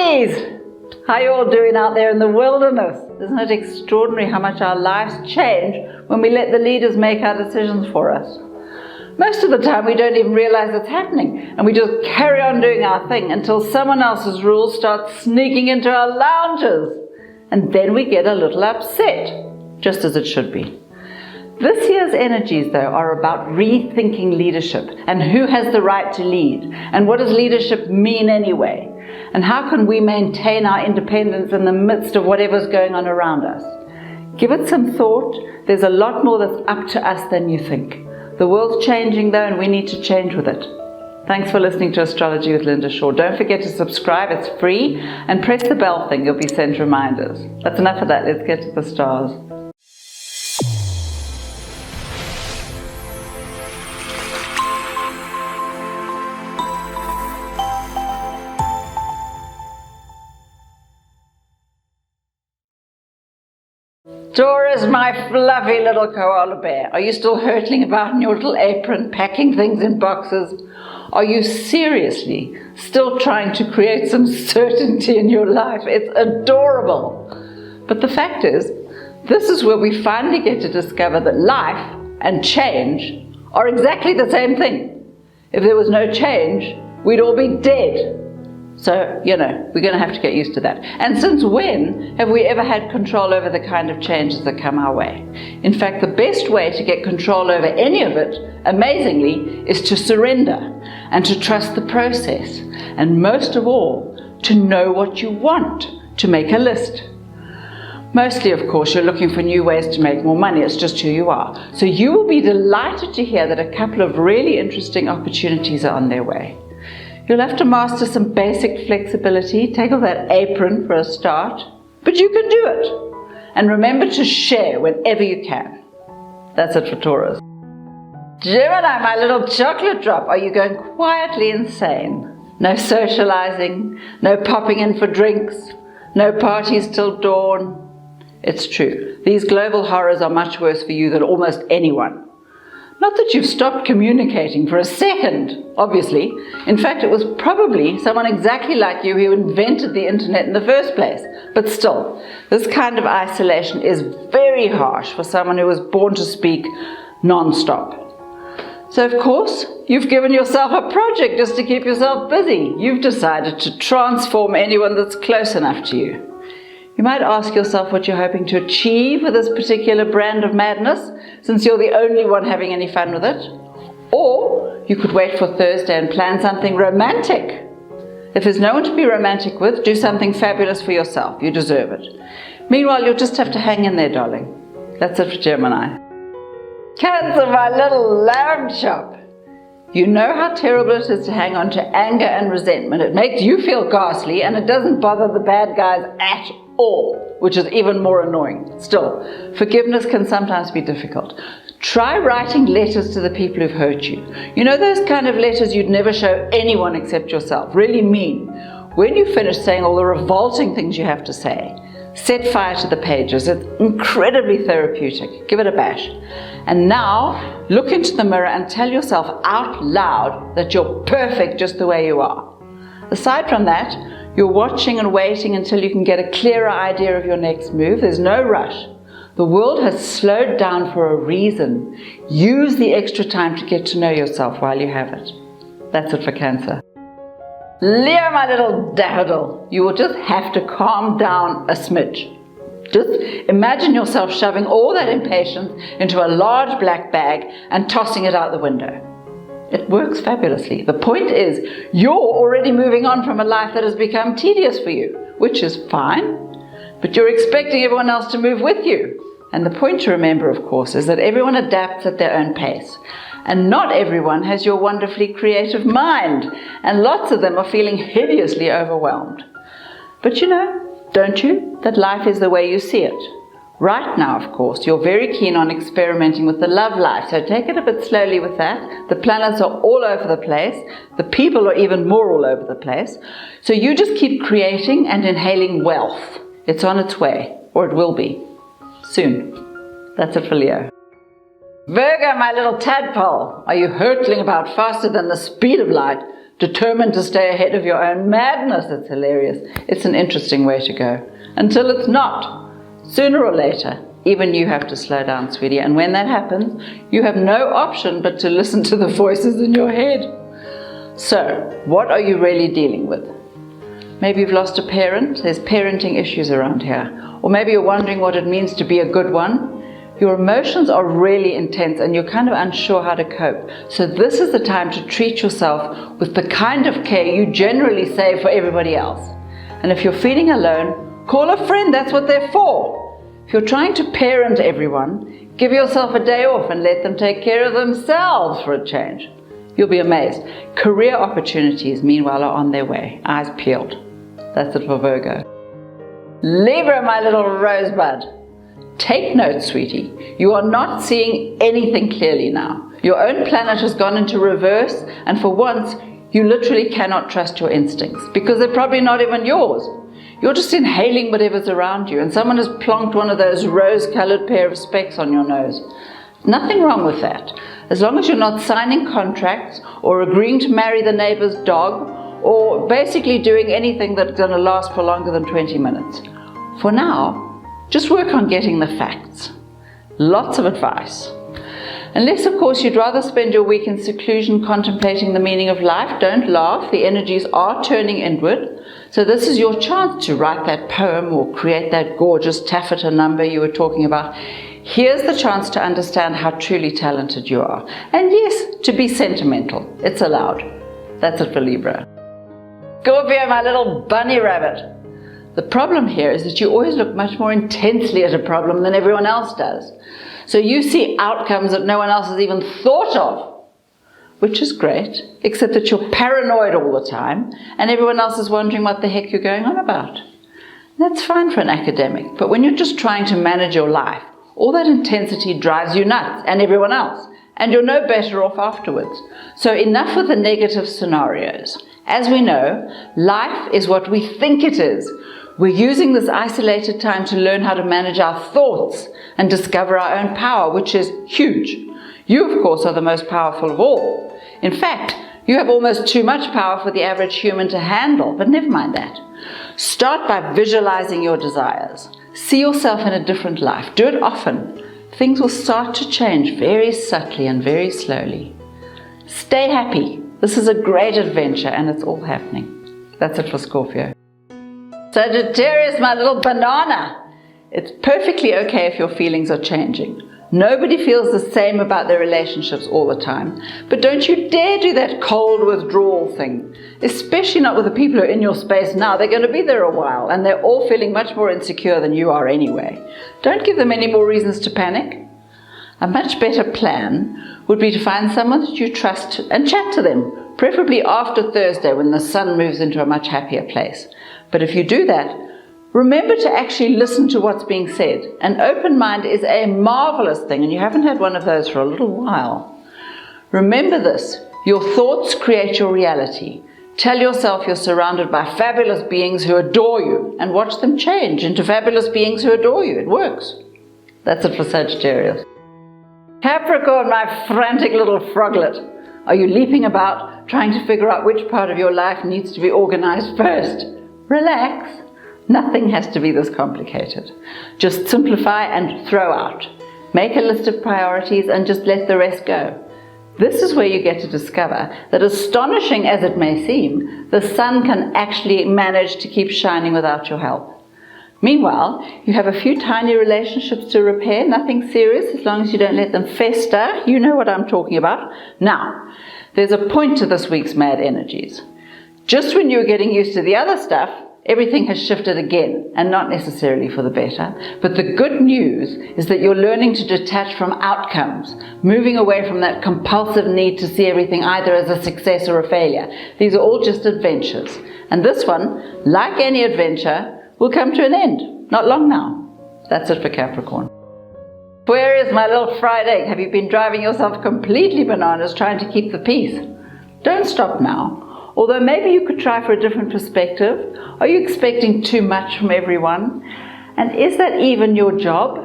Pisces! How you all doing out there in the wilderness? Isn't it extraordinary how much our lives change when we let the leaders make our decisions for us? Most of the time we don't even realize it's happening, and we just carry on doing our thing until someone else's rules start sneaking into our lounges. And then we get a little upset, just as it should be. This year's energies, though, are about rethinking leadership and who has the right to lead, and what does leadership mean anyway, and how can we maintain our independence in the midst of whatever's going on around us. Give it some thought. There's a lot more that's up to us than you think. The world's changing, though, and we need to change with it. Thanks for listening to Astrology with Linda Shaw. Don't forget to subscribe, it's free, and press the bell thing, you'll be sent reminders. That's enough of that, let's get to the stars. Taurus, my fluffy little koala bear. Are you still hurtling about in your little apron, packing things in boxes? Are you seriously still trying to create some certainty in your life? It's adorable. But the fact is, this is where we finally get to discover that life and change are exactly the same thing. If there was no change, we'd all be dead. So, we're going to have to get used to that. And since when have we ever had control over the kind of changes that come our way? In fact, the best way to get control over any of it, amazingly, is to surrender and to trust the process. And most of all, to know what you want, to make a list. Mostly, of course, you're looking for new ways to make more money. It's just who you are. So you will be delighted to hear that a couple of really interesting opportunities are on their way. You'll have to master some basic flexibility, take off that apron for a start, but you can do it. And remember to share whenever you can. That's it for Taurus. Gemini, my little chocolate drop, are you going quietly insane? No socializing, no popping in for drinks, no parties till dawn. It's true, these global horrors are much worse for you than almost anyone. Not that you've stopped communicating for a second, obviously. In fact, it was probably someone exactly like you who invented the internet in the first place. But still, this kind of isolation is very harsh for someone who was born to speak non-stop. So, of course, you've given yourself a project just to keep yourself busy. You've decided to transform anyone that's close enough to you. You might ask yourself what you're hoping to achieve with this particular brand of madness, since you're the only one having any fun with it. Or you could wait for Thursday and plan something romantic. If there's no one to be romantic with, do something fabulous for yourself. You deserve it. Meanwhile, you'll just have to hang in there, darling. That's it for Gemini. Cancer, my little lamb chop. You know how terrible it is to hang on to anger and resentment. It makes you feel ghastly, and it doesn't bother the bad guys at all, which is even more annoying. Still, forgiveness can sometimes be difficult. Try writing letters to the people who've hurt you. You know those kind of letters you'd never show anyone except yourself, really mean. When you finish saying all the revolting things you have to say, set fire to the pages. It's incredibly therapeutic. Give it a bash. And now, look into the mirror and tell yourself out loud that you're perfect just the way you are. Aside from that, you're watching and waiting until you can get a clearer idea of your next move. There's no rush. The world has slowed down for a reason. Use the extra time to get to know yourself while you have it. That's it for Cancer. Leo, my little daffodil, you will just have to calm down a smidge. Just imagine yourself shoving all that impatience into a large black bag and tossing it out the window. It works fabulously. The point is, you're already moving on from a life that has become tedious for you, which is fine, but you're expecting everyone else to move with you. And the point to remember, of course, is that everyone adapts at their own pace. And not everyone has your wonderfully creative mind, and lots of them are feeling hideously overwhelmed. But don't you, that life is the way you see it. Right now, of course, you're very keen on experimenting with the love life, so take it a bit slowly with that. The planets are all over the place. The people are even more all over the place. So you just keep creating and inhaling wealth. It's on its way, or it will be, soon. That's it for Leo. Virgo, my little tadpole, are you hurtling about faster than the speed of light? determined to stay ahead of your own madness. It's hilarious. It's an interesting way to go. Until it's not. Sooner or later, even you have to slow down, sweetie. And when that happens, you have no option but to listen to the voices in your head. So, what are you really dealing with? Maybe you've lost a parent. There's parenting issues around here. Or maybe you're wondering what it means to be a good one. Your emotions are really intense and you're kind of unsure how to cope. So this is the time to treat yourself with the kind of care you generally save for everybody else. And if you're feeling alone, call a friend. That's what they're for. If you're trying to parent everyone, give yourself a day off and let them take care of themselves for a change. You'll be amazed. Career opportunities, meanwhile, are on their way. Eyes peeled. That's it for Virgo. Libra, my little rosebud. Take note, sweetie. You are not seeing anything clearly now. Your own planet has gone into reverse, and for once, you literally cannot trust your instincts because they're probably not even yours. You're just inhaling whatever's around you, and someone has plonked one of those rose-colored pair of specs on your nose. Nothing wrong with that, as long as you're not signing contracts or agreeing to marry the neighbor's dog or basically doing anything that's going to last for longer than 20 minutes. For now, just work on getting the facts. Lots of advice. Unless, of course, you'd rather spend your week in seclusion contemplating the meaning of life, don't laugh. The energies are turning inward. So this is your chance to write that poem or create that gorgeous taffeta number you were talking about. Here's the chance to understand how truly talented you are. And yes, to be sentimental. It's allowed. That's it for Libra. Scorpio, my little bunny rabbit. The problem here is that you always look much more intensely at a problem than everyone else does. So you see outcomes that no one else has even thought of, which is great, except that you're paranoid all the time and everyone else is wondering what the heck you're going on about. That's fine for an academic, but when you're just trying to manage your life, all that intensity drives you nuts and everyone else, and you're no better off afterwards. So enough with the negative scenarios. As we know, life is what we think it is. We're using this isolated time to learn how to manage our thoughts and discover our own power, which is huge. You, of course, are the most powerful of all. In fact, you have almost too much power for the average human to handle, but never mind that. Start by visualizing your desires. See yourself in a different life. Do it often. Things will start to change very subtly and very slowly. Stay happy. This is a great adventure and it's all happening. That's it for Scorpio. Sagittarius, my little banana. It's perfectly okay if your feelings are changing. Nobody feels the same about their relationships all the time. But don't you dare do that cold withdrawal thing. Especially not with the people who are in your space now. They're going to be there a while and they're all feeling much more insecure than you are anyway. Don't give them any more reasons to panic. A much better plan would be to find someone that you trust and chat to them, preferably after Thursday when the sun moves into a much happier place. But if you do that, remember to actually listen to what's being said. An open mind is a marvelous thing, and you haven't had one of those for a little while. Remember this, your thoughts create your reality. Tell yourself you're surrounded by fabulous beings who adore you, and watch them change into fabulous beings who adore you. It works. That's it for Sagittarius. Capricorn, my frantic little froglet. Are you leaping about, trying to figure out which part of your life needs to be organized first? Relax. Nothing has to be this complicated. Just simplify and throw out. Make a list of priorities and just let the rest go. This is where you get to discover that, astonishing as it may seem, the sun can actually manage to keep shining without your help. Meanwhile, you have a few tiny relationships to repair, nothing serious as long as you don't let them fester. You know what I'm talking about. Now, there's a point to this week's mad energies. Just when you were getting used to the other stuff, everything has shifted again, and not necessarily for the better. But the good news is that you're learning to detach from outcomes, moving away from that compulsive need to see everything either as a success or a failure. These are all just adventures. And this one, like any adventure, will come to an end. Not long now. That's it for Capricorn. Aquarius, my little fried egg. Have you been driving yourself completely bananas trying to keep the peace? Don't stop now. Although maybe you could try for a different perspective. Are you expecting too much from everyone? And is that even your job?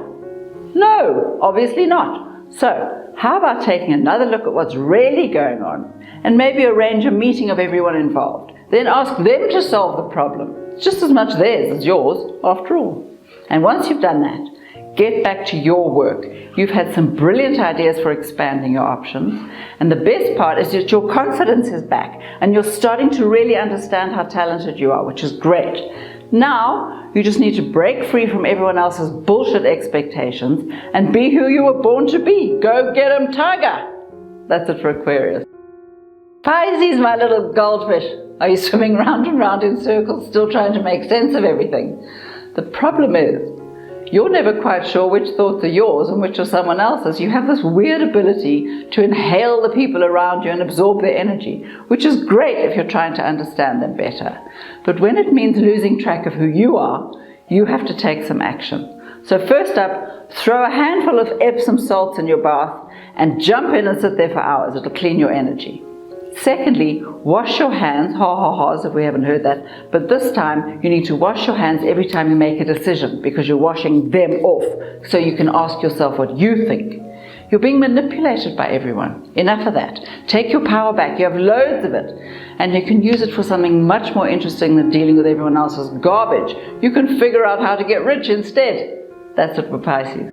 No, obviously not. So, how about taking another look at what's really going on and maybe arrange a meeting of everyone involved? Then ask them to solve the problem. It's just as much theirs as yours, after all. And once you've done that, get back to your work. You've had some brilliant ideas for expanding your options. And the best part is that your confidence is back and you're starting to really understand how talented you are, which is great. Now, you just need to break free from everyone else's bullshit expectations and be who you were born to be. Go get 'em, tiger! That's it for Aquarius. Pisces, my little goldfish. Are you swimming round and round in circles, still trying to make sense of everything? The problem is, you're never quite sure which thoughts are yours and which are someone else's. You have this weird ability to inhale the people around you and absorb their energy, which is great if you're trying to understand them better. But when it means losing track of who you are, you have to take some action. So first up, throw a handful of Epsom salts in your bath and jump in and sit there for hours. It'll clean your energy. Secondly, wash your hands, ha-ha-has if we haven't heard that, but this time you need to wash your hands every time you make a decision because you're washing them off, so you can ask yourself what you think. You're being manipulated by everyone. Enough of that. Take your power back. You have loads of it, and you can use it for something much more interesting than dealing with everyone else's garbage. You can figure out how to get rich instead. That's it for Pisces.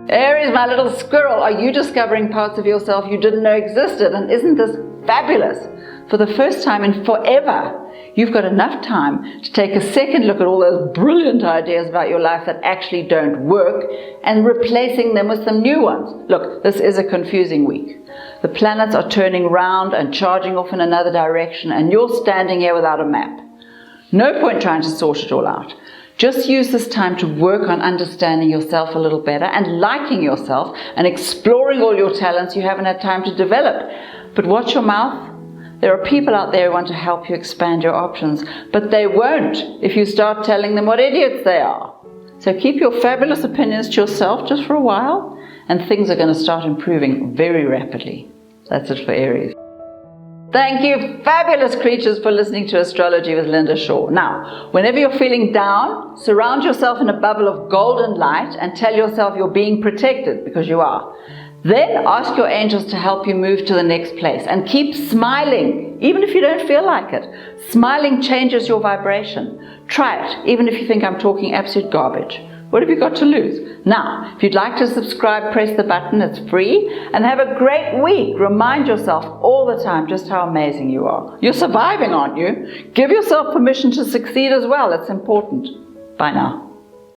Aries, my little squirrel, are you discovering parts of yourself you didn't know existed? And isn't this fabulous? For the first time in forever, you've got enough time to take a second look at all those brilliant ideas about your life that actually don't work and replacing them with some new ones. Look, this is a confusing week. The planets are turning round and charging off in another direction, and you're standing here without a map. No point trying to sort it all out. Just use this time to work on understanding yourself a little better and liking yourself and exploring all your talents you haven't had time to develop. But watch your mouth. There are people out there who want to help you expand your options, but they won't if you start telling them what idiots they are. So keep your fabulous opinions to yourself just for a while, and things are going to start improving very rapidly. That's it for Aries. Thank you, fabulous creatures, for listening to Astrology with Linda Shaw. Now, whenever you're feeling down, surround yourself in a bubble of golden light and tell yourself you're being protected, because you are. Then ask your angels to help you move to the next place, and keep smiling, even if you don't feel like it. Smiling changes your vibration. Try it, even if you think I'm talking absolute garbage. What have you got to lose? Now, if you'd like to subscribe, press the button. It's free. And have a great week. Remind yourself all the time just how amazing you are. You're surviving, aren't you? Give yourself permission to succeed as well. It's important. Bye now.